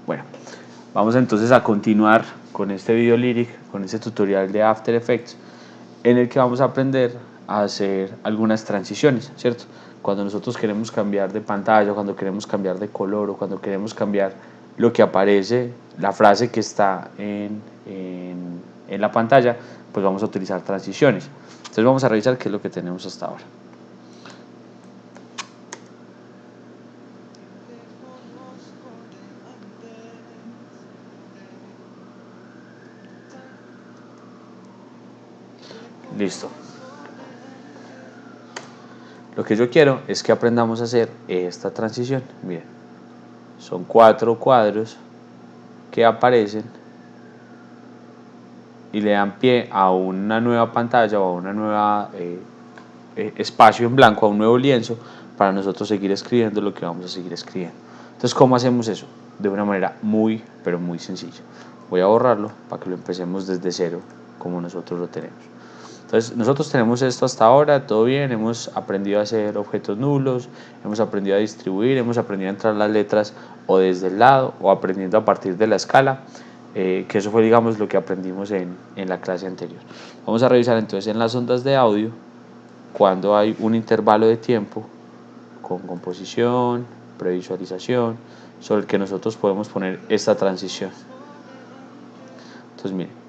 Bueno, vamos entonces a continuar con este video lyric, con este tutorial de After Effects, en el que vamos a aprender a hacer algunas transiciones, ¿cierto? Cuando nosotros queremos cambiar de pantalla, cuando queremos cambiar de color o cuando queremos cambiar lo que aparece, la frase que está en la pantalla, pues vamos a utilizar transiciones. Entonces vamos a revisar qué es lo que tenemos hasta ahora. Listo. Lo que yo quiero es que aprendamos a hacer esta transición. Miren, son 4 cuadros que aparecen y le dan pie a una nueva pantalla o a una nueva espacio en blanco, a un nuevo lienzo para nosotros seguir escribiendo lo que vamos a seguir escribiendo. Entonces, ¿cómo hacemos eso? De una manera muy, pero muy sencilla. Voy a borrarlo para que lo empecemos desde cero como nosotros lo tenemos. Entonces, nosotros tenemos esto hasta ahora, todo bien, hemos aprendido a hacer objetos nulos, hemos aprendido a distribuir, hemos aprendido a entrar las letras o desde el lado o aprendiendo a partir de la escala, que eso fue, digamos, lo que aprendimos en la clase anterior. Vamos a revisar entonces en las ondas de audio, cuando hay un intervalo de tiempo con composición, previsualización, sobre el que nosotros podemos poner esta transición. Entonces, miren,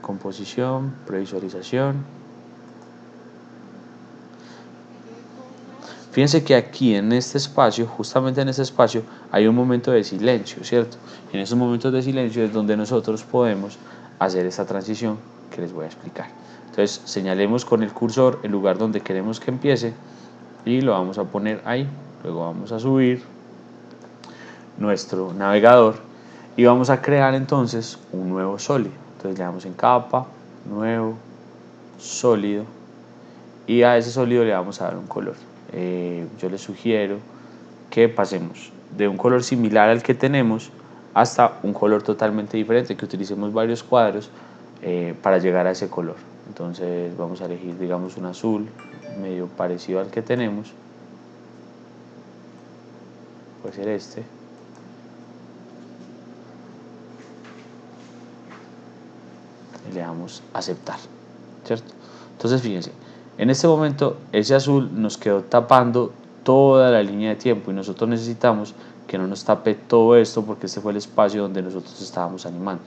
composición, previsualización. Fíjense que aquí en este espacio, justamente en este espacio, hay un momento de silencio, ¿cierto? En esos momentos de silencio es donde nosotros podemos hacer esta transición que les voy a explicar. Entonces, señalemos con el cursor el lugar donde queremos que empiece y lo vamos a poner ahí. Luego vamos a subir nuestro navegador y vamos a crear entonces un nuevo sólido. Entonces le damos en capa, nuevo, sólido, y a ese sólido le vamos a dar un color. Yo les sugiero que pasemos de un color similar al que tenemos hasta un color totalmente diferente, que utilicemos varios cuadros para llegar a ese color. Entonces vamos a elegir, digamos, un azul medio parecido al que tenemos, puede ser este. Y le damos aceptar, ¿cierto? Entonces fíjense, en este momento ese azul nos quedó tapando toda la línea de tiempo y nosotros necesitamos que no nos tape todo esto porque este fue el espacio donde nosotros estábamos animando.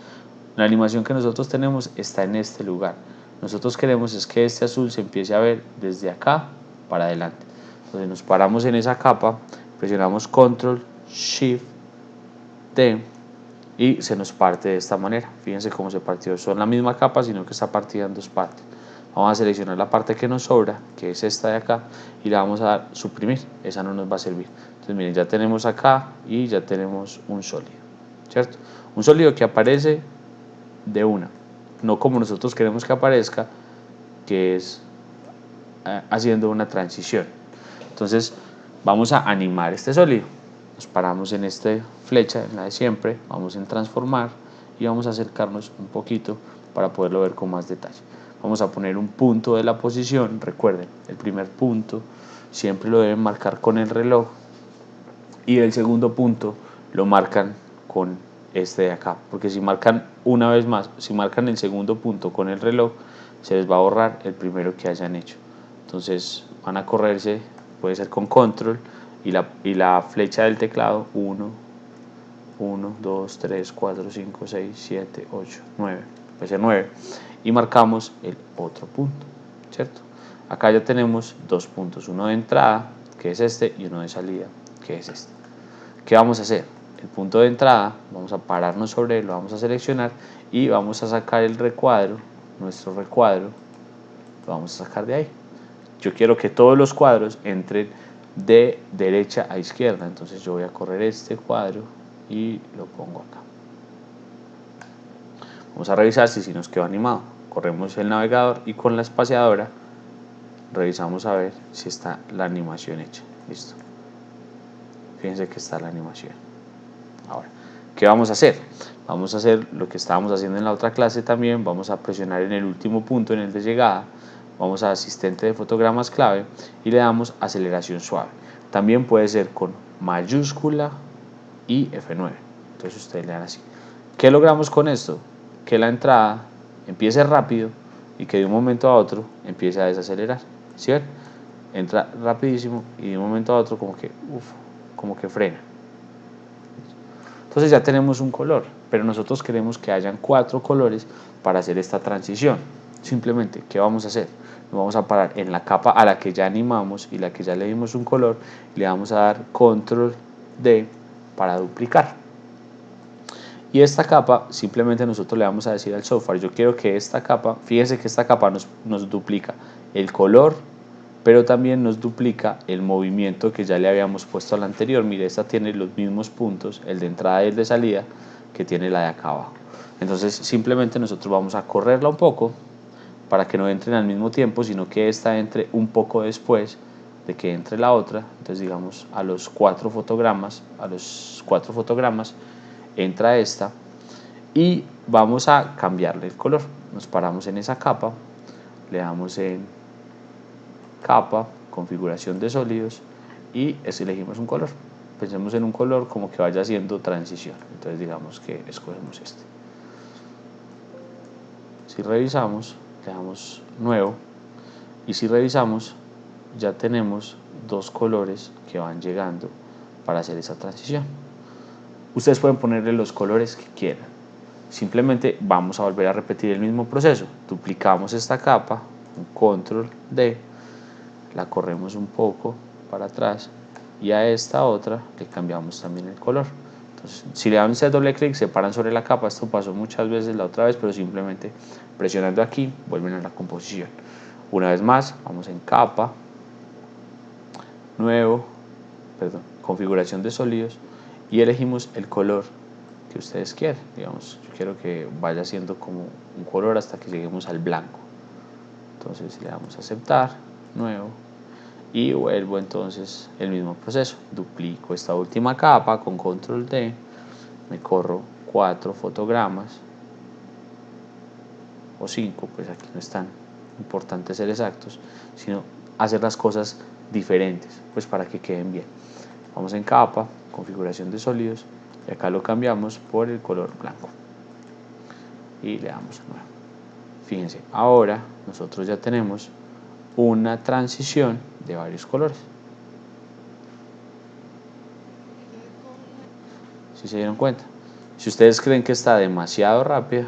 La animación que nosotros tenemos está en este lugar. Nosotros queremos es que este azul se empiece a ver desde acá para adelante. Entonces nos paramos en esa capa, presionamos Control, Shift, D y se nos parte de esta manera. Fíjense cómo se partió, son la misma capa sino que está partida en dos partes. Vamos a seleccionar la parte que nos sobra, que es esta de acá, y la vamos a dar suprimir, esa no nos va a servir. Entonces miren, ya tenemos acá y ya tenemos un sólido, ¿cierto? Un sólido que aparece de una, no como nosotros queremos que aparezca, que es haciendo una transición. Entonces vamos a animar este sólido. Nos paramos en esta flecha, en la de siempre, vamos en transformar y vamos a acercarnos un poquito para poderlo ver con más detalle. Vamos a poner un punto de la posición, recuerden, el primer punto siempre lo deben marcar con el reloj y el segundo punto lo marcan con este de acá, porque si marcan una vez más, si marcan el segundo punto con el reloj, se les va a borrar el primero que hayan hecho. Entonces van a correrse, puede ser con control y la flecha del teclado 1, 2, 3, 4, 5, 6, 7, 8, 9, puede ser 9, y marcamos el otro punto, ¿cierto? Acá ya tenemos dos puntos, uno de entrada, que es este, y uno de salida, que es este. ¿Qué vamos a hacer? El punto de entrada, vamos a pararnos sobre él, lo vamos a seleccionar y vamos a sacar el recuadro, nuestro recuadro, lo vamos a sacar de ahí. Yo quiero que todos los cuadros entren de derecha a izquierda, entonces yo voy a correr este cuadro y lo pongo acá. Vamos a revisar si nos quedó animado. Corremos el navegador y con la espaciadora revisamos a ver si está la animación hecha. Listo. Fíjense que está la animación. Ahora, ¿qué vamos a hacer? Vamos a hacer lo que estábamos haciendo en la otra clase también. Vamos a presionar en el último punto, en el de llegada. Vamos a asistente de fotogramas clave y le damos aceleración suave. También puede ser con mayúscula y F9. Entonces ustedes le dan así. ¿Qué logramos con esto? Que la entrada empiece rápido y que de un momento a otro empiece a desacelerar, ¿sí ven? Entra rapidísimo y de un momento a otro como que frena. Entonces ya tenemos un color, pero nosotros queremos que hayan 4 colores para hacer esta transición. Simplemente, ¿qué vamos a hacer? Nos vamos a parar en la capa a la que ya animamos y la que ya le dimos un color, y le vamos a dar control D para duplicar. Y esta capa, simplemente nosotros le vamos a decir al software, yo quiero que esta capa, fíjense que esta capa nos duplica el color, pero también nos duplica el movimiento que ya le habíamos puesto a la anterior. Mire, esta tiene los mismos puntos, el de entrada y el de salida, que tiene la de acá abajo. Entonces simplemente nosotros vamos a correrla un poco para que no entren al mismo tiempo, sino que esta entre un poco después de que entre la otra. Entonces digamos a los 4 fotogramas entra esta y vamos a cambiarle el color. Nos paramos en esa capa, le damos en capa, configuración de sólidos y elegimos un color. Pensemos en un color como que vaya haciendo transición. Entonces digamos que escogemos este. Si revisamos, le damos nuevo y si revisamos ya tenemos 2 colores que van llegando para hacer esa transición. Ustedes pueden ponerle los colores que quieran. Simplemente vamos a volver a repetir el mismo proceso. Duplicamos esta capa, un control D, la corremos un poco para atrás y a esta otra le cambiamos también el color. Entonces, si le dan ese doble clic, se paran sobre la capa. Esto pasó muchas veces la otra vez, pero simplemente presionando aquí vuelven a la composición. Una vez más, vamos en capa, nuevo, configuración de sólidos y elegimos el color que ustedes quieren. Digamos, yo quiero que vaya siendo como un color hasta que lleguemos al blanco. Entonces le damos a aceptar, nuevo, y vuelvo entonces el mismo proceso. Duplico esta última capa con control D, me corro 4 fotogramas o 5, pues aquí no es tan importante ser exactos, sino hacer las cosas diferentes, pues para que queden bien. Vamos en capa, configuración de sólidos, y acá lo cambiamos por el color blanco y le damos a nuevo. Fíjense, ahora nosotros ya tenemos una transición de varios colores. ¿Sí se dieron cuenta? Si ustedes creen que está demasiado rápida,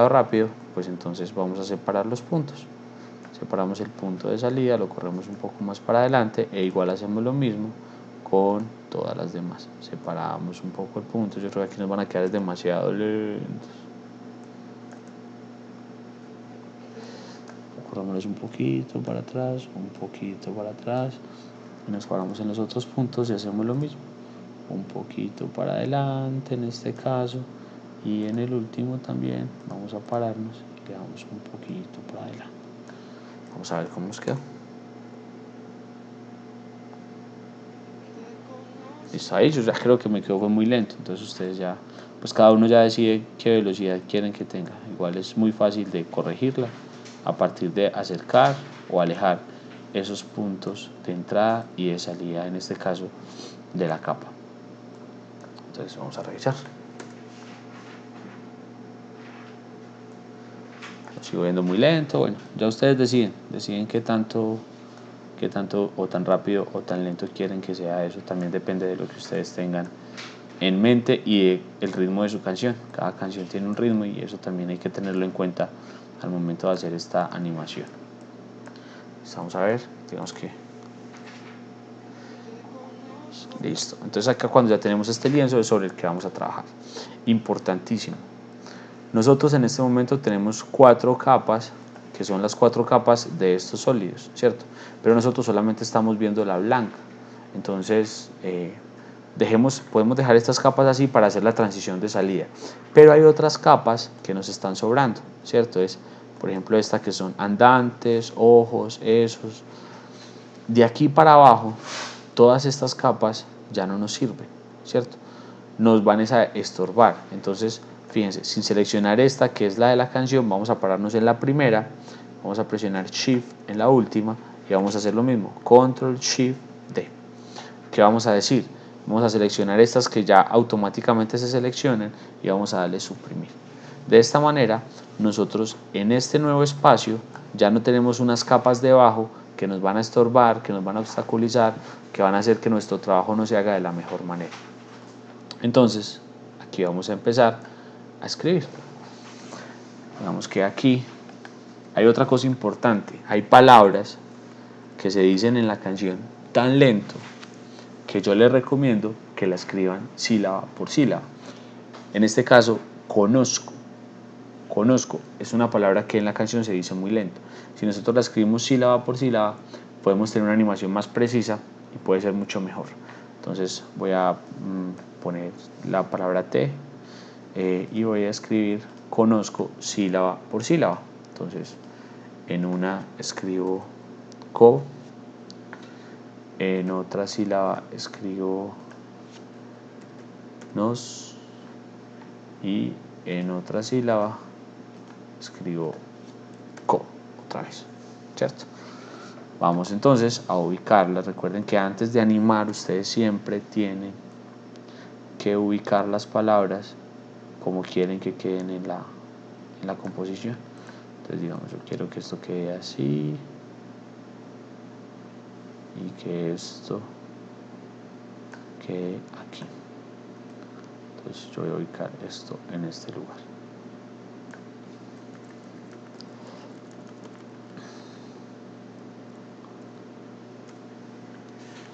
rápido, pues entonces vamos a separar los puntos. Separamos el punto de salida, lo corremos un poco más para adelante e igual hacemos lo mismo con todas las demás. Separamos un poco el punto, yo creo que aquí nos van a quedar demasiado lentos. Corramos un poquito para atrás, un poquito para atrás y nos paramos en los otros puntos y hacemos lo mismo. Un poquito para adelante en este caso y en el último también vamos a pararnos y le damos un poquito para adelante. Vamos a ver cómo nos quedó. Listo, ahí yo ya creo que me quedó fue muy lento, entonces ustedes ya, pues cada uno ya decide qué velocidad quieren que tenga. Igual es muy fácil de corregirla a partir de acercar o alejar esos puntos de entrada y de salida, en este caso de la capa. Entonces vamos a revisar. Lo sigo viendo muy lento. Bueno, ya ustedes deciden qué tanto o tan rápido o tan lento quieren que sea eso. También depende de lo que ustedes tengan en mente y el ritmo de su canción. Cada canción tiene un ritmo y eso también hay que tenerlo en cuenta al momento de hacer esta animación. Vamos a ver, digamos que listo. Entonces acá cuando ya tenemos este lienzo es sobre el que vamos a trabajar. Importantísimo. Nosotros en este momento tenemos 4 capas, que son las 4 capas de estos sólidos, ¿cierto? Pero nosotros solamente estamos viendo la blanca. Entonces, podemos dejar estas capas así para hacer la transición de salida. Pero hay otras capas que nos están sobrando, ¿cierto? Por ejemplo, esta que son andantes, ojos, esos. De aquí para abajo, todas estas capas ya no nos sirven, ¿cierto? Nos van a estorbar. Entonces, Fíjense, sin seleccionar esta que es la de la canción, vamos a pararnos en la primera, vamos a presionar Shift en la última y vamos a hacer lo mismo, Control Shift D. ¿Qué vamos a decir? Vamos a seleccionar estas que ya automáticamente se seleccionan y vamos a darle suprimir. De esta manera, nosotros en este nuevo espacio ya no tenemos unas capas debajo que nos van a estorbar, que nos van a obstaculizar, que van a hacer que nuestro trabajo no se haga de la mejor manera. Entonces, aquí vamos a empezar a escribir. Digamos que aquí hay otra cosa importante. Hay palabras que se dicen en la canción tan lento que yo les recomiendo que la escriban sílaba por sílaba. En este caso, conozco. Conozco es una palabra que en la canción se dice muy lento. Si nosotros la escribimos sílaba por sílaba, podemos tener una animación más precisa y puede ser mucho mejor. Entonces voy a poner la palabra T y voy a escribir conozco sílaba por sílaba. Entonces en una escribo co, en otra sílaba escribo nos y en otra sílaba escribo co otra vez, ¿cierto? Vamos entonces a ubicarlas. Recuerden que antes de animar ustedes siempre tienen que ubicar las palabras como quieren que queden en la composición. Entonces digamos, yo quiero que esto quede así y que esto quede aquí. Entonces yo voy a ubicar esto en este lugar.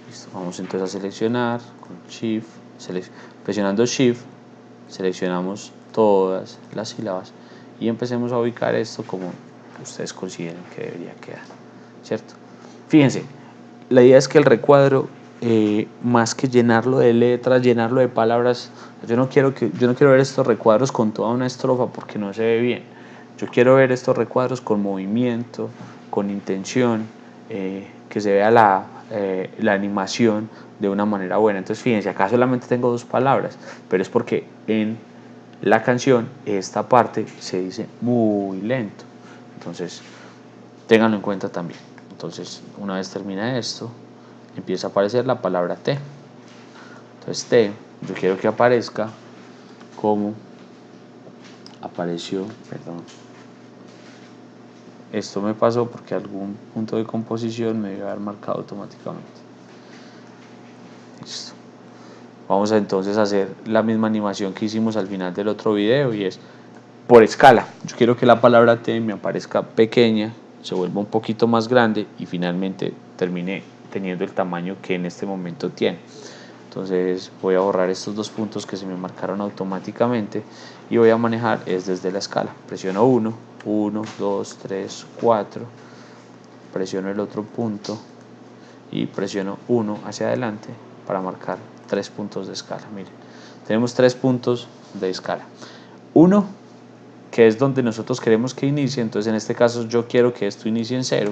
Listo, vamos entonces a seleccionar con Shift, presionando Shift, seleccionamos todas las sílabas y empecemos a ubicar esto como ustedes consideren que debería quedar, ¿cierto? Fíjense, la idea es que el recuadro, más que llenarlo de letras, llenarlo de palabras, yo no quiero ver estos recuadros con toda una estrofa porque no se ve bien. Yo quiero ver estos recuadros con movimiento, con intención, que se vea la animación de una manera buena. Entonces fíjense, acá solamente tengo dos palabras, pero es porque en la canción esta parte se dice muy lento. Entonces ténganlo en cuenta también. Entonces una vez termina esto, empieza a aparecer la palabra T. Entonces T, yo quiero que aparezca como apareció, perdón. Esto me pasó porque algún punto de composición me debe haber marcado automáticamente. Listo. Vamos a entonces a hacer la misma animación que hicimos al final del otro video y es por escala. Yo quiero que la palabra T me aparezca pequeña, se vuelva un poquito más grande y finalmente termine teniendo el tamaño que en este momento tiene. Entonces voy a borrar estos dos puntos que se me marcaron automáticamente y voy a manejar es desde la escala. Presiono 1, 1, 2, 3, 4, presiono el otro punto y presiono 1 hacia adelante para marcar 3 puntos de escala. Miren, tenemos 3 puntos de escala. 1, que es donde nosotros queremos que inicie, entonces en este caso yo quiero que esto inicie en 0.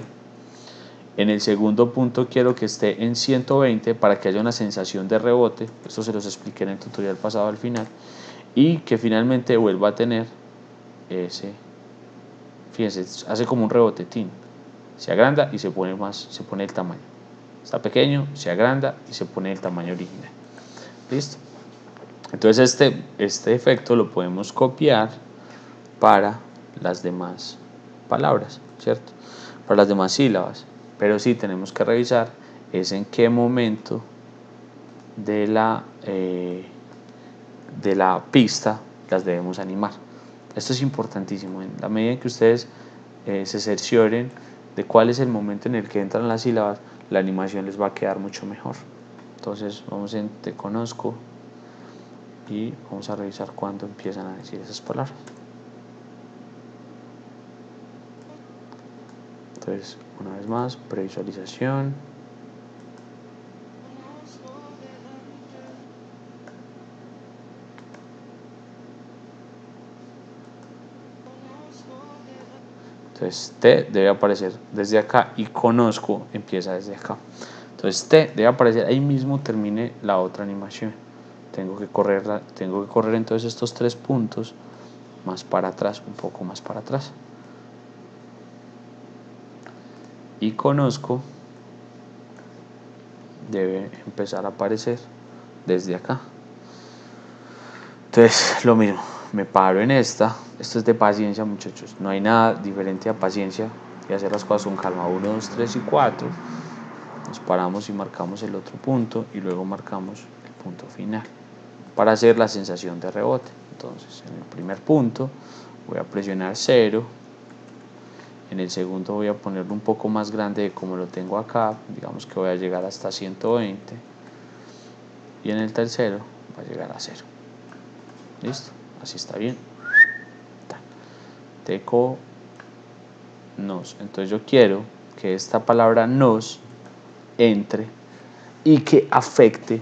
En el segundo punto quiero que esté en 120 para que haya una sensación de rebote, esto se los expliqué en el tutorial pasado al final, y que finalmente vuelva a tener ese, fíjense, hace como un rebotetín, se agranda y se pone el tamaño, está pequeño, se agranda y se pone el tamaño original. Listo. Entonces este efecto lo podemos copiar para las demás palabras, ¿cierto? Para las demás sílabas. Pero sí tenemos que revisar es en qué momento de la pista las debemos animar. Esto es importantísimo. En la medida en que ustedes se cercioren de cuál es el momento en el que entran las sílabas, la animación les va a quedar mucho mejor. Entonces vamos en te conozco y vamos a revisar cuándo empiezan a decir esas palabras. Entonces, una vez más, previsualización. Entonces, T debe aparecer desde acá y conozco empieza desde acá. Entonces, T debe aparecer ahí mismo termine la otra animación. Tengo que correr entonces estos 3 puntos más para atrás, un poco más para atrás. Y conozco debe empezar a aparecer desde acá. Entonces lo mismo, me paro en esta. Esto es de paciencia, muchachos, no hay nada diferente a paciencia y hacer las cosas con calma. 1, 2, 3 y 4. Nos paramos y marcamos el otro punto y luego marcamos el punto final para hacer la sensación de rebote. Entonces en el primer punto voy a presionar 0, en el segundo voy a ponerlo un poco más grande de como lo tengo acá, digamos que voy a llegar hasta 120, y en el tercero va a llegar a 0. Listo, así está bien. Teco nos. Entonces yo quiero que esta palabra nos entre y que afecte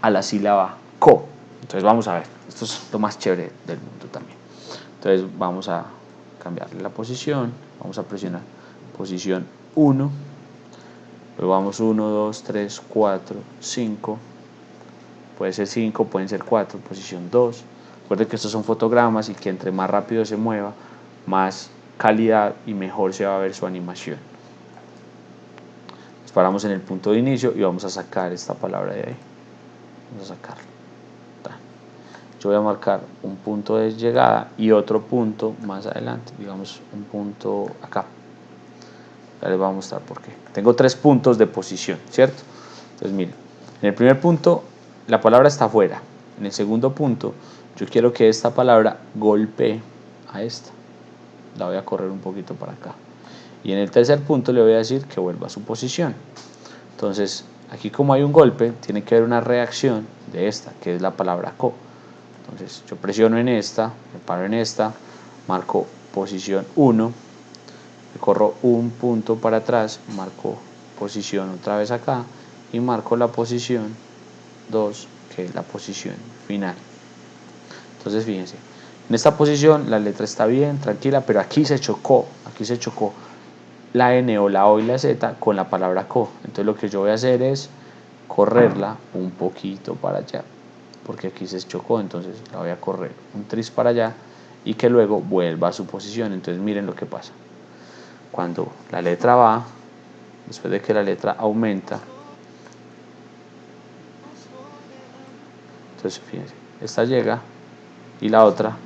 a la sílaba co. Entonces vamos a ver, esto es lo más chévere del mundo también. Entonces vamos a cambiarle la posición, vamos a presionar posición 1, luego vamos 1, 2, 3, 4, 5, puede ser 5, pueden ser 4, posición 2. Recuerden que estos son fotogramas y que entre más rápido se mueva, más calidad y mejor se va a ver su animación. Nos paramos en el punto de inicio y vamos a sacar esta palabra de ahí. Vamos a sacarla. Yo voy a marcar un punto de llegada y otro punto más adelante, digamos un punto acá. Ya les voy a mostrar por qué. Tengo 3 puntos de posición, ¿cierto? Entonces miren, en el primer punto la palabra está afuera. En el segundo punto yo quiero que esta palabra golpee a esta. La voy a correr un poquito para acá. Y en el tercer punto le voy a decir que vuelva a su posición. Entonces aquí, como hay un golpe, tiene que haber una reacción de esta, que es la palabra co. Entonces yo presiono en esta, me paro en esta, marco posición 1, corro un punto para atrás, marco posición otra vez acá y marco la posición 2, que es la posición final. Entonces fíjense, en esta posición la letra está bien, tranquila, pero aquí se chocó la N o la O y la Z con la palabra co. Entonces lo que yo voy a hacer es correrla un poquito para allá, porque aquí se chocó, entonces la voy a correr un tris para allá y que luego vuelva a su posición. Entonces miren lo que pasa. Cuando la letra va, después de que la letra aumenta, entonces fíjense, esta llega y la otra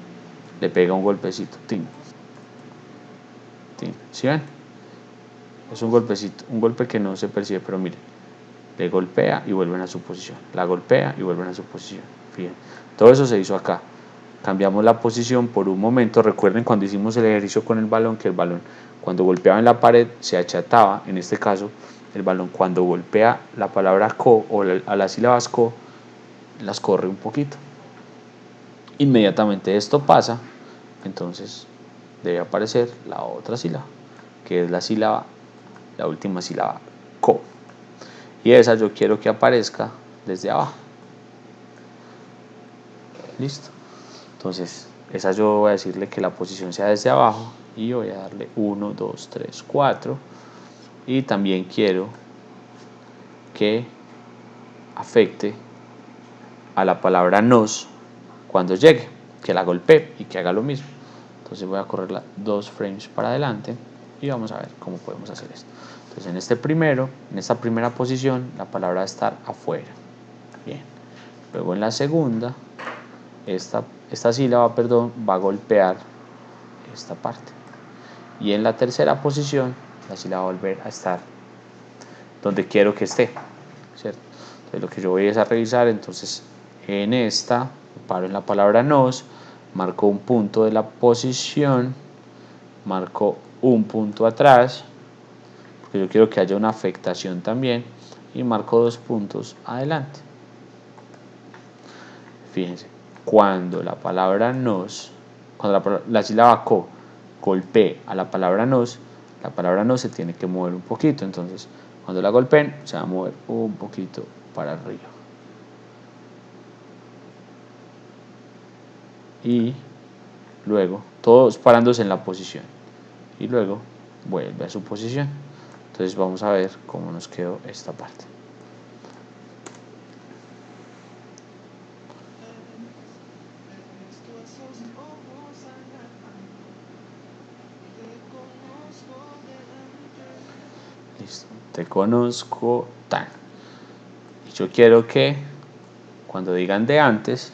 le pega un golpecito. ¡Tin! ¡Tin! ¿Sí ven? Es un golpecito, un golpe que no se percibe, pero miren, le golpea y vuelven a su posición, la golpea y vuelven a su posición. Fíjense, todo eso se hizo acá. Cambiamos la posición por un momento. Recuerden cuando hicimos el ejercicio con el balón, que el balón cuando golpeaba en la pared se achataba. En este caso, el balón cuando golpea la palabra co o a las sílabas co, las corre un poquito. Inmediatamente esto pasa, entonces debe aparecer la otra sílaba, que es la última sílaba co. Y esa yo quiero que aparezca desde abajo. Listo. Entonces esa yo voy a decirle que la posición sea desde abajo y voy a darle 1, 2, 3, 4. Y también quiero que afecte a la palabra nos cuando llegue, que la golpee y que haga lo mismo. Entonces voy a correrla 2 frames para adelante y vamos a ver cómo podemos hacer esto. Entonces en esta primera posición la palabra va a estar afuera. Bien. Luego en la segunda, esta sílaba, perdón, va a golpear esta parte. Y en la tercera posición, la sílaba va a volver a estar donde quiero que esté, ¿cierto? Entonces lo que yo voy es a revisar, entonces en esta, paro en la palabra nos, marco un punto de la posición, marco un punto atrás, porque yo quiero que haya una afectación también, y marco 2 puntos adelante. Fíjense, cuando la palabra nos, cuando la sílaba co golpee a la palabra nos se tiene que mover un poquito. Entonces, cuando la golpeen, se va a mover un poquito para arriba. Y luego, todos parándose en la posición. Y luego, vuelve a su posición. Entonces, vamos a ver cómo nos quedó esta parte. Listo. Te conozco tan. Y yo quiero que cuando digan de antes,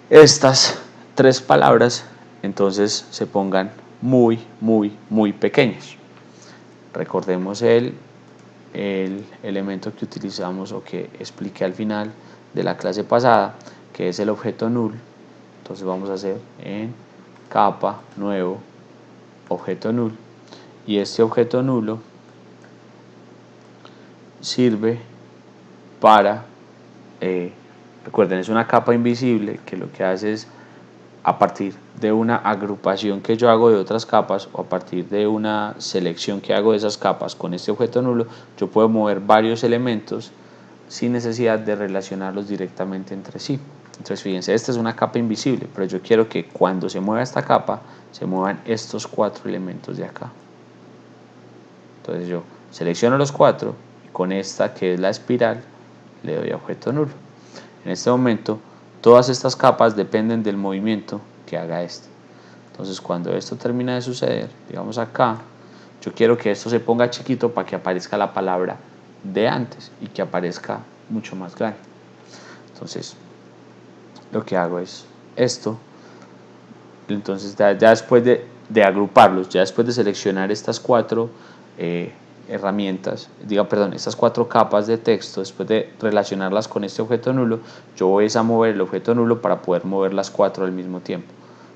estas tres palabras entonces se pongan muy, muy, muy pequeños. Recordemos el elemento que utilizamos o que expliqué al final de la clase pasada, que es el objeto null. Entonces vamos a hacer en capa, nuevo, objeto null. Y este objeto nulo sirve para, recuerden, es una capa invisible que lo que hace es, a partir de una agrupación que yo hago de otras capas o a partir de una selección que hago de esas capas con este objeto nulo, yo puedo mover varios elementos sin necesidad de relacionarlos directamente entre sí. Entonces fíjense, esta es una capa invisible, pero yo quiero que cuando se mueva esta capa, se muevan estos cuatro elementos de acá. Entonces yo selecciono los cuatro y con esta que es la espiral le doy a objeto nulo. En este momento todas estas capas dependen del movimiento que haga este. Entonces cuando esto termina de suceder, digamos acá, yo quiero que esto se ponga chiquito para que aparezca la palabra de antes y que aparezca mucho más grande. Entonces lo que hago es esto. Entonces ya después de agruparlos, ya después de seleccionar estas cuatro herramientas, estas cuatro capas de texto, después de relacionarlas con este objeto nulo, yo voy a mover el objeto nulo para poder mover las cuatro al mismo tiempo.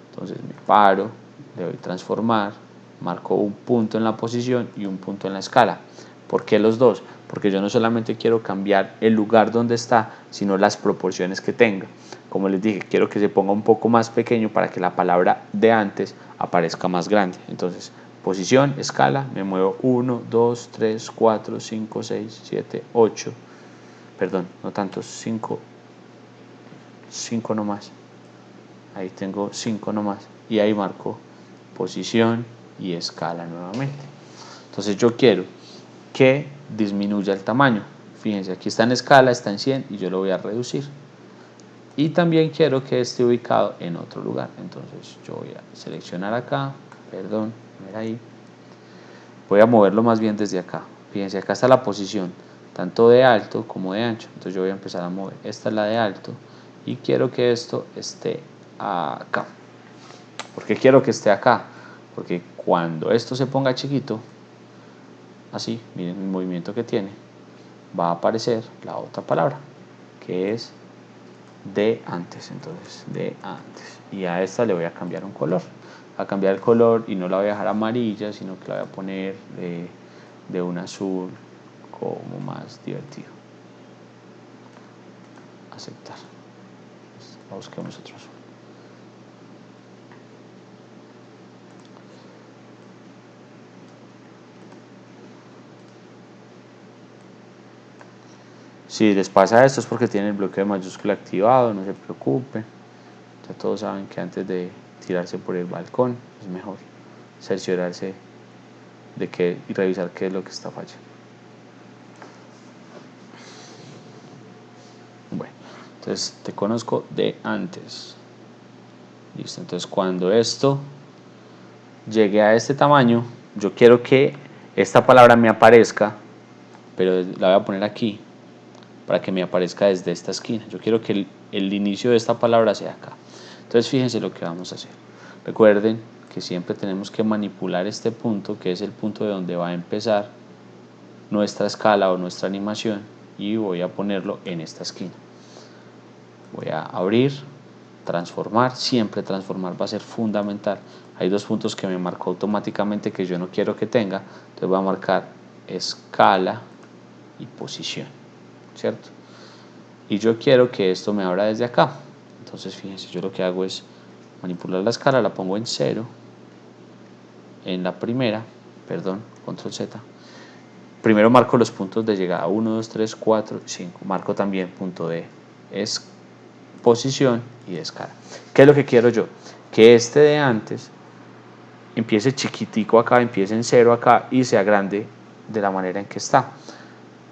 Entonces me paro, le doy transformar, marco un punto en la posición y un punto en la escala. ¿Por qué los dos? Porque yo no solamente quiero cambiar el lugar donde está, sino las proporciones que tenga. Como les dije, quiero que se ponga un poco más pequeño para que la palabra de antes aparezca más grande. Entonces, posición, escala, me muevo 1, 2, 3, 4, 5, 6, 7, 8. Perdón, no tantos, 5 nomás. Ahí tengo 5 nomás. Y ahí marco posición y escala nuevamente. Entonces yo quiero que disminuya el tamaño. Fíjense, aquí está en escala, está en 100 y yo lo voy a reducir. Y también quiero que esté ubicado en otro lugar. Entonces yo voy a seleccionar acá, ver ahí. Voy a moverlo más bien desde acá. Fíjense, acá está la posición, tanto de alto como de ancho. Entonces yo voy a empezar a mover. Esta es la de alto y quiero que esto esté acá. ¿Por qué quiero que esté acá? Porque cuando esto se ponga chiquito, así, miren el movimiento que tiene, va a aparecer la otra palabra, que es de antes. Entonces, de antes. Y a esta le voy a cambiar un color. A cambiar el color y no la voy a dejar amarilla, sino que la voy a poner de un azul como más divertido. Aceptar. Busquemos otro azul. Si les pasa esto es porque tienen el bloqueo de mayúscula activado, no se preocupen. Ya todos saben que antes de tirarse por el balcón es mejor cerciorarse de que y revisar qué es lo que está fallando. Bueno, entonces te conozco de antes. Listo, entonces cuando esto llegue a este tamaño, yo quiero que esta palabra me aparezca, pero la voy a poner aquí para que me aparezca desde esta esquina. Yo quiero que el inicio de esta palabra sea acá. Entonces fíjense lo que vamos a hacer. Recuerden que siempre tenemos que manipular este punto, que es el punto de donde va a empezar nuestra escala o nuestra animación, y voy a ponerlo en esta esquina. Voy a abrir, transformar, siempre transformar va a ser fundamental. Hay dos puntos que me marcó automáticamente que yo no quiero que tenga, entonces voy a marcar escala y posición, ¿cierto? Y yo quiero que esto me abra desde acá. Entonces fíjense, yo lo que hago es manipular la escala, la pongo en 0, en la primera, control Z. Primero marco los puntos de llegada, 1, 2, 3, 4, 5. Marco también punto de posición y de escala. ¿Qué es lo que quiero yo? Que este de antes empiece chiquitico acá, empiece en 0 acá y sea grande de la manera en que está.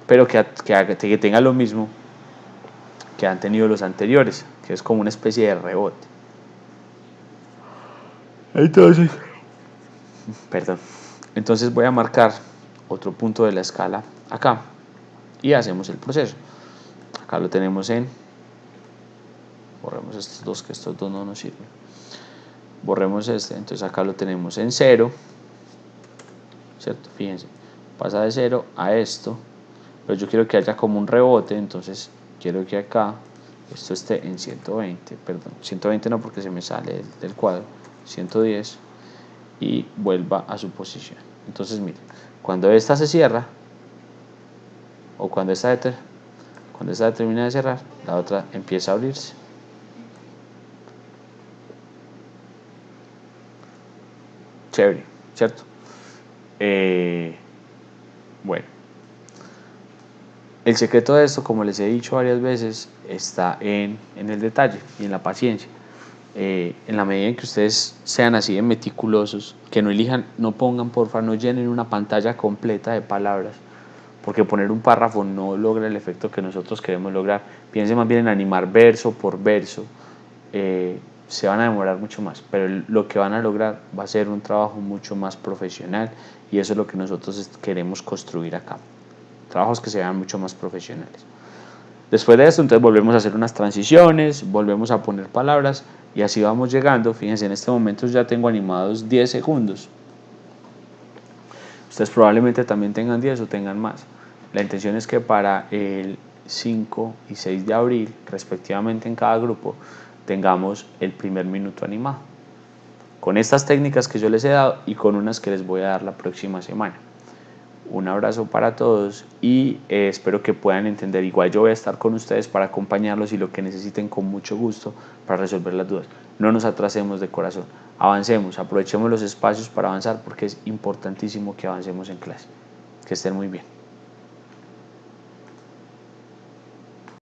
Pero que tenga lo mismo que han tenido los anteriores, que es como una especie de rebote. Entonces, Entonces voy a marcar otro punto de la escala acá y hacemos el proceso. Acá lo tenemos en, borremos estos dos, que estos dos no nos sirven, borremos este, entonces acá lo tenemos en 0, ¿cierto? Fíjense, pasa de 0 a esto, pero yo quiero que haya como un rebote, entonces quiero que acá esto esté en 120, perdón, 120 no, porque se me sale del cuadro, 110, y vuelva a su posición. Entonces miren, cuando esta se cierra, o cuando esta termina de cerrar, la otra empieza a abrirse. Chévere, ¿cierto? Bueno, el secreto de esto, como les he dicho varias veces, está en el detalle y en la paciencia. En la medida en que ustedes sean así de meticulosos, que no elijan, no pongan, porfa, no llenen una pantalla completa de palabras, porque poner un párrafo no logra el efecto que nosotros queremos lograr. Piensen más bien en animar verso por verso. Se van a demorar mucho más, pero lo que van a lograr va a ser un trabajo mucho más profesional, y eso es lo que nosotros queremos construir acá. Trabajos que se vean mucho más profesionales. Después de esto, entonces volvemos a hacer unas transiciones, volvemos a poner palabras y así vamos llegando. Fíjense, en este momento ya tengo animados 10 segundos. Ustedes probablemente también tengan 10 o tengan más. La intención es que para el 5 y 6 de abril, respectivamente en cada grupo, tengamos el primer minuto animado. Con estas técnicas que yo les he dado y con unas que les voy a dar la próxima semana. Un abrazo para todos y espero que puedan entender. Igual yo voy a estar con ustedes para acompañarlos y lo que necesiten, con mucho gusto, para resolver las dudas. No nos atrasemos de corazón, avancemos, aprovechemos los espacios para avanzar, porque es importantísimo que avancemos en clase. Que estén muy bien.